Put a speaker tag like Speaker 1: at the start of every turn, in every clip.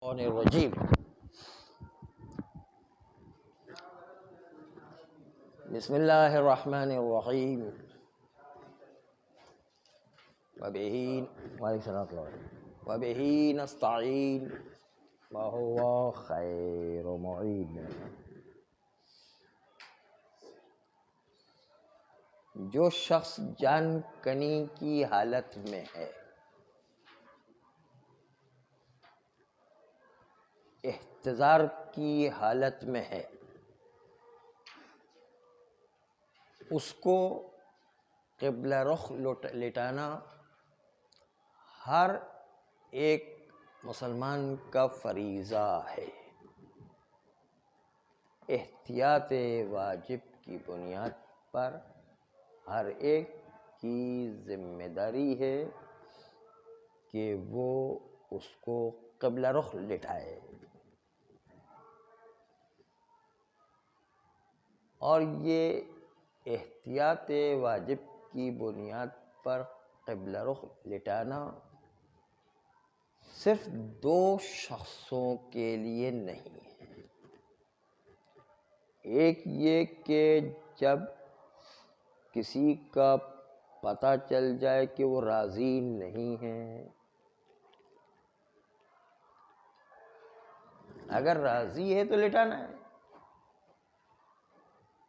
Speaker 1: الشیطان الرجیم بسم اللہ الرحمن الرحیم وبہ نستعین وہو خیر معین۔ جو شخص جان کنی کی حالت میں ہے، احتضار کی حالت میں ہے، اس کو قبلہ رخ لٹانا ہر ایک مسلمان کا فریضہ ہے۔ احتیاط واجب کی بنیاد پر ہر ایک کی ذمہ داری ہے کہ وہ اس کو قبلہ رخ لٹائے، اور یہ احتیاط واجب کی بنیاد پر قبلہ رخ لٹانا صرف دو شخصوں کے لیے نہیں ہے۔ ایک یہ کہ جب کسی کا پتہ چل جائے کہ وہ راضی نہیں ہے، اگر راضی ہے تو لٹانا ہے،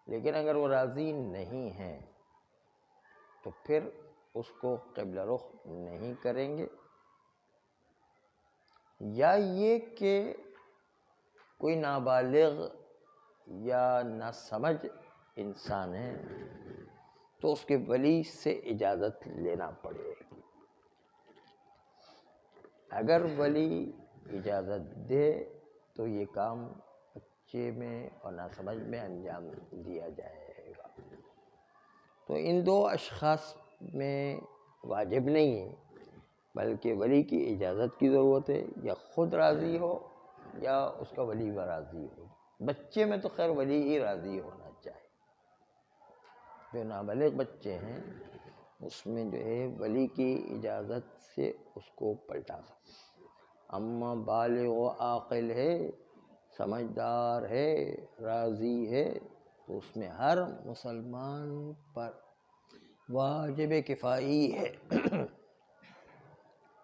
Speaker 1: لیکن اگر وہ راضی نہیں ہے تو پھر اس کو قبلہ رخ نہیں کریں گے۔ یا یہ کہ کوئی نابالغ یا ناسمجھ انسان ہے تو اس کے ولی سے اجازت لینا پڑے گی۔ اگر ولی اجازت دے تو یہ کام بچے میں اور ناسمجھ میں انجام دیا جائے گا۔ تو ان دو اشخاص میں واجب نہیں ہے، بلکہ ولی کی اجازت کی ضرورت ہے، یا خود راضی ہو یا اس کا ولی راضی ہو۔ بچے میں تو خیر ولی ہی راضی ہونا چاہیے۔ جو نابالغ بچے ہیں اس میں جو ہے ولی کی اجازت سے اس کو پلٹا سکتے، اما بالغ و عاقل ہے، سمجھدار ہے، راضی ہے، تو اس میں ہر مسلمان پر واجب کفائی ہے۔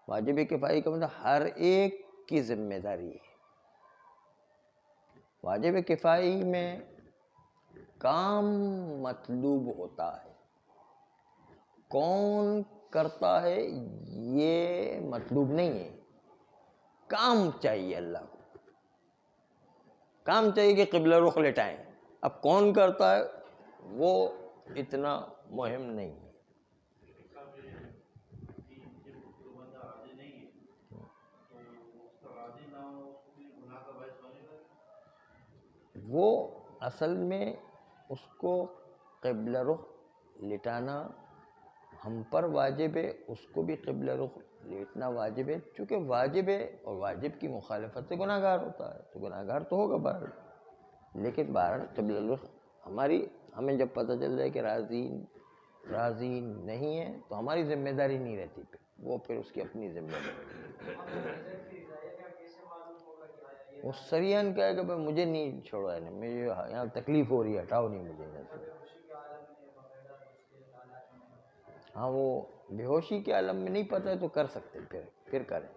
Speaker 1: واجب کفائی کا مطلب ہر ایک کی ذمہ داری ہے۔ واجب کفائی میں کام مطلوب ہوتا ہے، کون کرتا ہے یہ مطلوب نہیں ہے۔ کام چاہیے، اللہ کو کام چاہیے کہ قبلہ رخ لٹائیں۔ اب کون کرتا ہے وہ اتنا مہم نہیں ہے۔ وہ اصل میں اس کو قبلہ رخ لٹانا ہم پر واجب ہے، اس کو بھی قبلہ رخ لٹنا واجب ہے، چونکہ واجب ہے اور واجب کی مخالفت سے گناہ گار ہوتا ہے، تو گناہ گار تو ہوگا بہرحال۔ لیکن بہرحال قبلہ رخ ہمیں جب پتہ چل جائے کہ راضی نہیں ہے تو ہماری ذمہ داری نہیں رہتی، وہ پھر اس کی اپنی ذمہ داری۔ وہ سریان کہے کہ بھائی مجھے نہیں چھوڑا ہے، مجھے یہاں تکلیف ہو رہی ہے، ہٹاؤ نہیں مجھے یہاں سے۔ ہاں، وہ بے ہوشی کے عالم میں نہیں پتہ ہے تو کر سکتے، پھر کریں،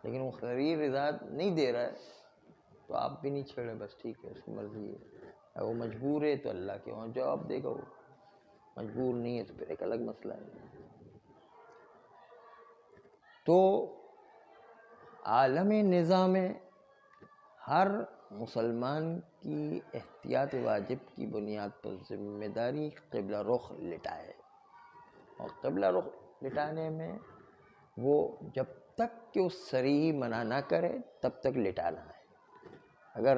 Speaker 1: لیکن وہ خیر رضا نہیں دے رہا ہے تو آپ بھی نہیں چھیڑیں، بس ٹھیک ہے، اس کی مرضی ہے۔ اگر وہ مجبور ہے تو اللہ کے وہاں جواب دے گا، وہ مجبور نہیں ہے تو پھر ایک الگ مسئلہ ہے۔ تو عالم نظام میں ہر مسلمان کی احتیاط واجب کی بنیاد پر ذمہ داری قبلہ رخ لٹائے، اور قبلہ رخ لٹانے میں وہ جب تک کہ وہ صریح منع نہ کرے تب تک لٹانا ہے۔ اگر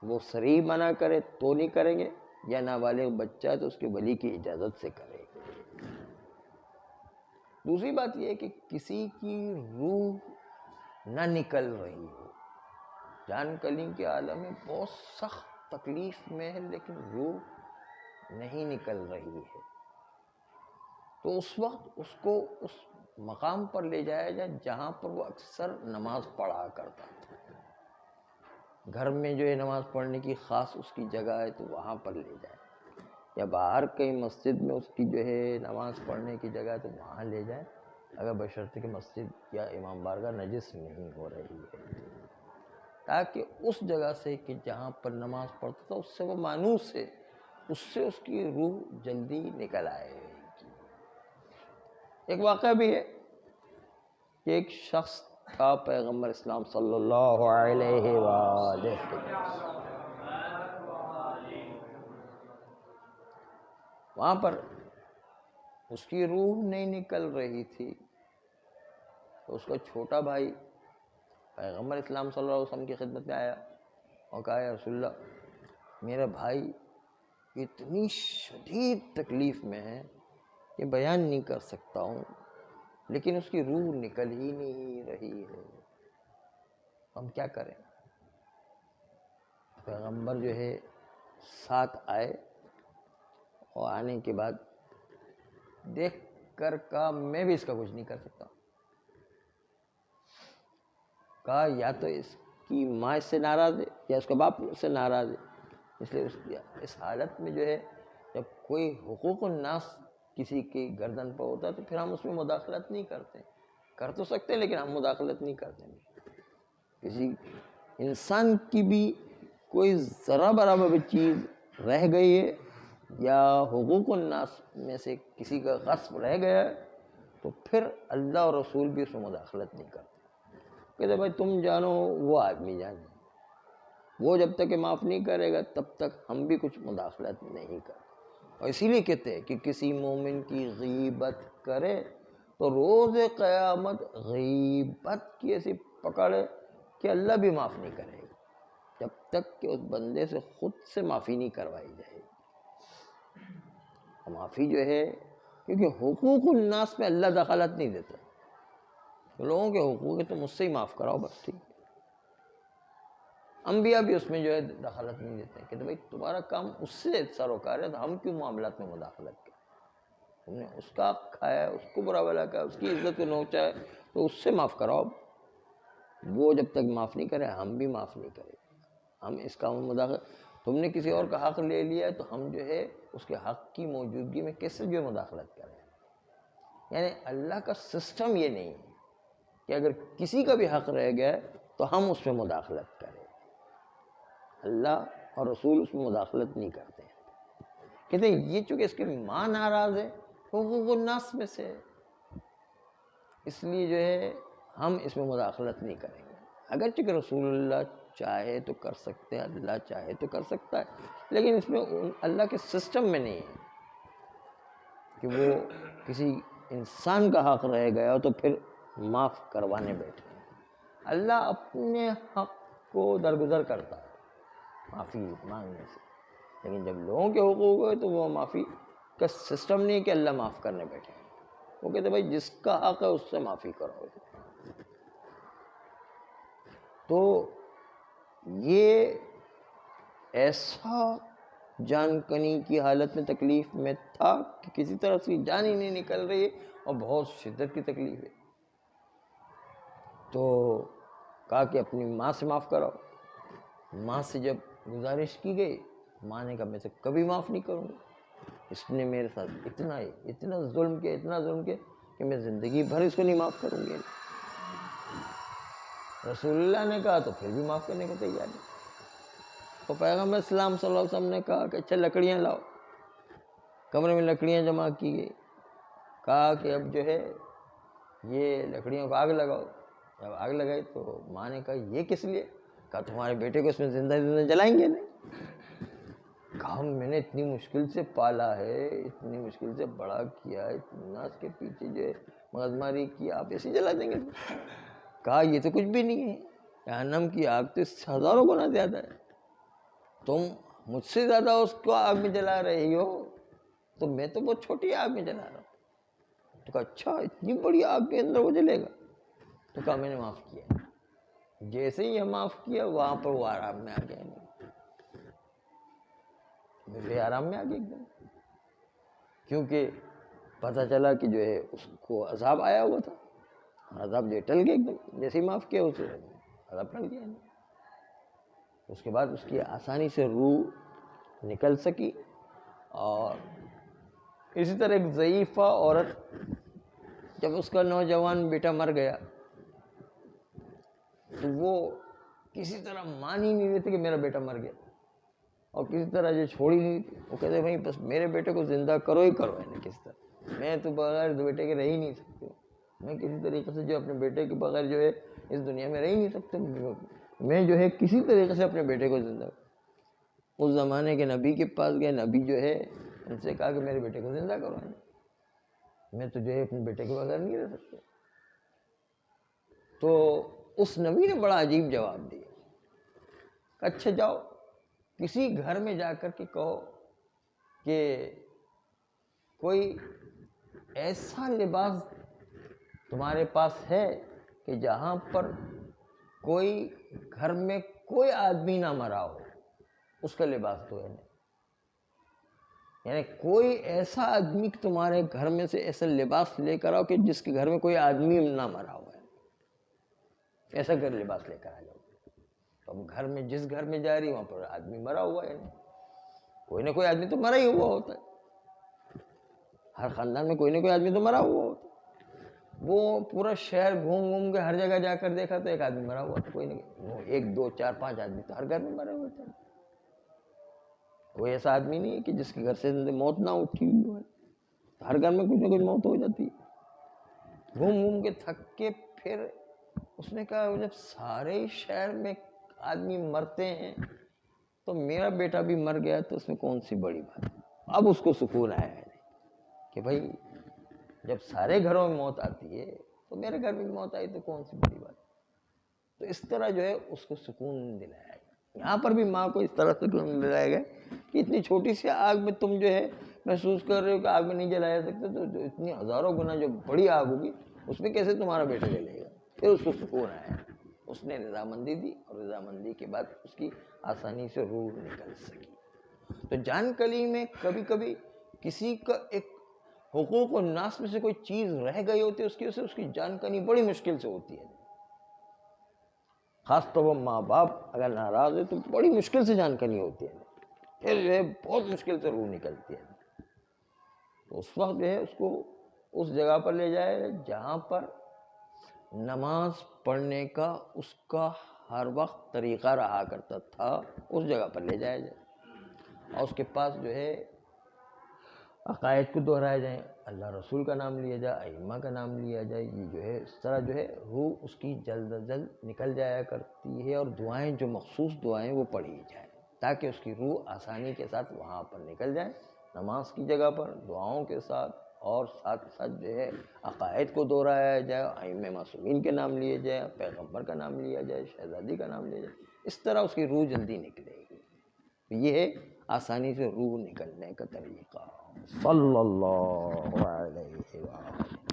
Speaker 1: وہ صریح منع کرے تو نہیں کریں گے، یا نابالغ بچہ ہے تو اس کے ولی کی اجازت سے کرے گے۔ دوسری بات یہ ہے کہ کسی کی روح نہ نکل رہی ہو، جان کلی کے عالم میں بہت سخت تکلیف میں ہے لیکن روح نہیں نکل رہی ہے، تو اس وقت اس کو اس مقام پر لے جایا جائے جہاں پر وہ اکثر نماز پڑھا کرتا تھا، گھر میں جو ہے نماز پڑھنے کی خاص اس کی جگہ ہے تو وہاں پر لے جائے، یا باہر کہیں مسجد میں اس کی جو ہے نماز پڑھنے کی جگہ ہے تو وہاں لے جائے، اگر بشرطے کہ مسجد یا امام بارگاہ نجس نہیں ہو رہی ہے، تاکہ اس جگہ سے کہ جہاں پر نماز پڑھتا تھا اس سے وہ مانوس ہے، اس سے اس کی روح جلدی نکل آئے۔ ایک واقعہ بھی ہے کہ ایک شخص تھا پیغمبر اسلام صلی اللہ علیہ وآلہ وہاں پر اس کی روح نہیں نکل رہی تھی، تو اس کا چھوٹا بھائی پیغمبر اسلام صلی اللہ علیہ وسلم کی خدمت میں آیا اور کہا یا رسول اللہ، میرا بھائی اتنی شدید تکلیف میں ہے کہ بیان نہیں کر سکتا ہوں، لیکن اس کی روح نکل ہی نہیں رہی ہے، ہم کیا کریں؟ پیغمبر جو ہے ساتھ آئے اور آنے کے بعد دیکھ کر کہا میں بھی اس کا کچھ نہیں کر سکتا، کہا یا تو اس کی ماں اس سے ناراض ہے یا اس کا باپ اس سے ناراض ہے، اس لیے اس حالت میں جو ہے جب کوئی حقوق الناس کسی کی گردن پر ہوتا ہے تو پھر ہم اس میں مداخلت نہیں کرتے، کر تو سکتے ہیں لیکن ہم مداخلت نہیں کرتے۔ کسی انسان کی بھی کوئی ذرا برابر بھی چیز رہ گئی ہے یا حقوق الناس میں سے کسی کا غصب رہ گیا ہے تو پھر اللہ اور رسول بھی اس میں مداخلت نہیں کرتے، کہتے بھائی تم جانو وہ آدمی جانے، وہ جب تک کہ معاف نہیں کرے گا تب تک ہم بھی کچھ مداخلت نہیں کرتے۔ اور اسی لیے کہتے ہیں کہ کسی مومن کی غیبت کرے تو روز قیامت غیبت کی ایسی پکڑے کہ اللہ بھی معاف نہیں کرے گا جب تک کہ اس بندے سے خود سے معافی نہیں کروائی جائے گی۔ معافی جو ہے کیونکہ حقوق الناس میں اللہ دخالت نہیں دیتا، لوگوں کے حقوق ہے تو مجھ سے ہی معاف کراؤ بس، ٹھیک۔ انبیاء بھی اس میں جو ہے دخالت نہیں دیتے، کہ بھائی تمہارا کام اس سے سروکار ہے تو ہم کیوں معاملات میں مداخلت کریں، تم نے اس کا حق کھایا، اس کو برا بھلا کہا، اس کی عزت کو نوچا ہے تو اس سے معاف کراؤ، وہ جب تک معاف نہیں کرے ہم بھی معاف نہیں کریں، ہم اس کام میں مداخلت، تم نے کسی اور کا حق لے لیا ہے تو ہم جو ہے اس کے حق کی موجودگی میں کیسے جو ہے مداخلت کریں؟ یعنی اللہ کا سسٹم یہ نہیں ہے کہ اگر کسی کا بھی حق رہ گیا تو ہم اس میں مداخلت کریں، اللہ اور رسول اس میں مداخلت نہیں کرتے ہیں، کہتے ہیں یہ چونکہ اس کی ماں ناراض ہے حقوق الناس میں سے، اس لیے جو ہے ہم اس میں مداخلت نہیں کریں گے، اگرچہ کہ رسول اللہ چاہے تو کر سکتے ہیں، اللہ چاہے تو کر سکتا ہے، لیکن اس میں اللہ کے سسٹم میں نہیں ہے کہ وہ کسی انسان کا حق رہ گیا تو پھر معاف کروانے بیٹھے۔ اللہ اپنے حق کو درگزر کرتا ہے معافی مانگنے سے، لیکن جب لوگوں کے حقوق ہوئے تو وہ معافی کا سسٹم نہیں کہ اللہ معاف کرنے بیٹھے، وہ کہتے بھائی جس کا حق ہے اس سے معافی کرو۔ تو یہ ایسا جان کنی کی حالت میں تکلیف میں تھا کہ کسی طرح سے جان ہی نہیں نکل رہی ہے اور بہت شدت کی تکلیف ہے، تو کہا کہ اپنی ماں سے معاف کراؤ۔ ماں سے جب گزارش کی گئی، ماں نے کہا میں سے کبھی معاف نہیں کروں گا، اس نے میرے ساتھ اتنا ظلم کیا کہ میں زندگی بھر اس کو نہیں معاف کروں گی۔ رسول اللہ نے کہا تو پھر بھی معاف کرنے کو تیار نہیں، تو پیغمبر اسلام صلی اللہ علیہ وسلم نے کہا کہ اچھا لکڑیاں لاؤ، کمرے میں لکڑیاں جمع کی گئی، کہا کہ اب جو ہے یہ لکڑیوں کو آگ لگاؤ، جب آگ لگائی تو ماں نے کہا یہ کس لیے؟ کہا تمہارے بیٹے کو اس میں زندہ جلائیں گے نہیں۔ کہا میں نے اتنی مشکل سے پالا ہے، اتنی مشکل سے بڑا کیا ہے، اتنا اس کے پیچھے جو ہے مغزماری کی، آپ ایسے جلا دیں گے؟ کہا یہ تو کچھ بھی نہیں ہے، جہنم کی آگ تو اس سے ہزاروں گنا زیادہ ہے، تم مجھ سے زیادہ اس کو آگ میں جلا رہی ہو تو میں تو بہت چھوٹی آگ میں جلا رہا ہوں۔ تو کہا اچھا اتنی بڑی آگ کے اندر وہ جلے گا؟ تو کہا میں نے معاف کیا۔ جیسے ہی معاف کیا وہاں پر وہ آرام میں آ گیا، مجھے آرام میں آ گیا ایک دم، کیونکہ پتہ چلا کہ جو ہے اس کو عذاب آیا ہوا تھا، عذاب جو ٹل گیا ایک دم، جیسے ہی معاف کیا اسے عذاب ٹل گیا۔ اس کے بعد اس کی آسانی سے روح نکل سکی. اور اسی طرح ایک ضعیفہ عورت، جب اس کا نوجوان بیٹا مر گیا تو وہ کسی طرح مان ہی نہیں رہتی کہ میرا بیٹا مر گیا، اور کسی طرح جو چھوڑی نہیں تھی. وہ کہتے بھائی بس میرے بیٹے کو زندہ کرو ہی کرو، یعنی کس طرح، میں تو بغیر بیٹے کے رہ ہی نہیں سکتی ہوں. میں کسی طریقے سے جو اپنے بیٹے کے بغیر جو ہے اس دنیا میں رہ ہی نہیں سکتا. میں جو ہے کسی طریقے سے اپنے بیٹے کو زندہ. اس زمانے کے نبی کے پاس گئے، نبی جو ہے ان سے کہا کہ میرے بیٹے کو زندہ کرو، میں تو جو ہے اپنے بیٹے کے بغیر نہیں رہ سکتا. تو اس نبی نے بڑا عجیب جواب دیا کہ اچھا جاؤ کسی گھر میں جا کر کے کہو کہ کوئی ایسا لباس تمہارے پاس ہے کہ جہاں پر کوئی گھر میں کوئی آدمی نہ مرا ہو، اس کا لباس تو ہے. یعنی کوئی ایسا آدمی تمہارے گھر میں سے ایسا لباس لے کر آؤ کہ جس کے گھر میں کوئی آدمی نہ مرا ہوا ہے، ایسا گھر لباس لے کر آ جاؤ. تو اب گھر میں جس گھر میں جا رہی وہاں پر آدمی مرا ہوا ہے، کوئی نہ کوئی آدمی تو مرا ہی ہوا ہوتا ہے. ہر خاندان میں کوئی نہ کوئی آدمی تو مرا ہوا ہوتا ہے. وہ پورا شہر گھوم گھوم کے ہر جگہ جا کر دیکھا تو ایک آدمی مرا ہوا تھا. کوئی نہیں، ایک دو چار پانچ آدمی تو ہر گھر میں مرے ہوئے تھے. کوئی ایسا آدمی نہیں ہے کہ جس کے گھر سے موت نہ اٹھی ہوئی ہو. ہر گھر میں کچھ نہ کچھ موت ہو جاتی. گھوم گھوم کے تھک کے پھر اس نے کہا جب سارے شہر میں آدمی مرتے ہیں تو میرا بیٹا بھی مر گیا تو اس میں کون سی بڑی بات. اب اس کو سکون آیا ہے کہ بھائی جب سارے گھروں میں موت آتی ہے تو میرے گھر میں موت آئی تو کون سی بڑی بات. تو اس طرح جو ہے اس کو سکون دلایا گیا. یہاں پر بھی ماں کو اس طرح سے دلایا گیا کہ اتنی چھوٹی سی آگ میں تم جو ہے محسوس کر رہے ہو کہ آگ میں نہیں جلایا سکتے، تو جو اتنی ہزاروں گنا جو بڑی آگ ہوگی اس میں کیسے تمہارا بیٹا جلے گا. پھر اس کو سکون آیا، اس نے رضامندی دی، اور رضامندی کے بعد اس کی آسانی سے روح نکل سکی. تو جان کلی میں کبھی کبھی کسی کا ایک حقوق الناس میں سے کوئی چیز رہ گئی ہوتی ہے، اس کی وجہ سے اس کی جان کنی بڑی مشکل سے ہوتی ہے. خاص طور پر ماں باپ اگر ناراض ہے تو بڑی مشکل سے جان کنی ہوتی ہے، پھر جو ہے بہت مشکل سے روح نکلتی ہے. تو اس وقت جو ہے اس کو اس جگہ پر لے جائے جہاں پر نماز پڑھنے کا اس کا ہر وقت طریقہ رہا کرتا تھا، اس جگہ پر لے جایا جائے، اور اس کے پاس جو ہے عقائد کو دہرائے جائیں، اللہ رسول کا نام لیا جائے، ائمہ کا نام لیا جائے. یہ جو ہے اس طرح جو ہے روح اس کی جلد از جلد نکل جایا کرتی ہے. اور دعائیں جو مخصوص دعائیں وہ پڑھی جائیں تاکہ اس کی روح آسانی کے ساتھ وہاں پر نکل جائے، نماز کی جگہ پر دعاؤں کے ساتھ. اور ساتھ ساتھ جو ہے عقائد کو دہرایا جائے، ائمہ معصومین کے نام لیے جائے، پیغمبر کا نام لیا جائے، شہزادی کا نام لیا جائے. اس طرح اس کی روح جلدی نکلے گی. یہ ہے آسانی سے روح نکلنے کا طریقہ. صلی اللہ علیہ وسلم.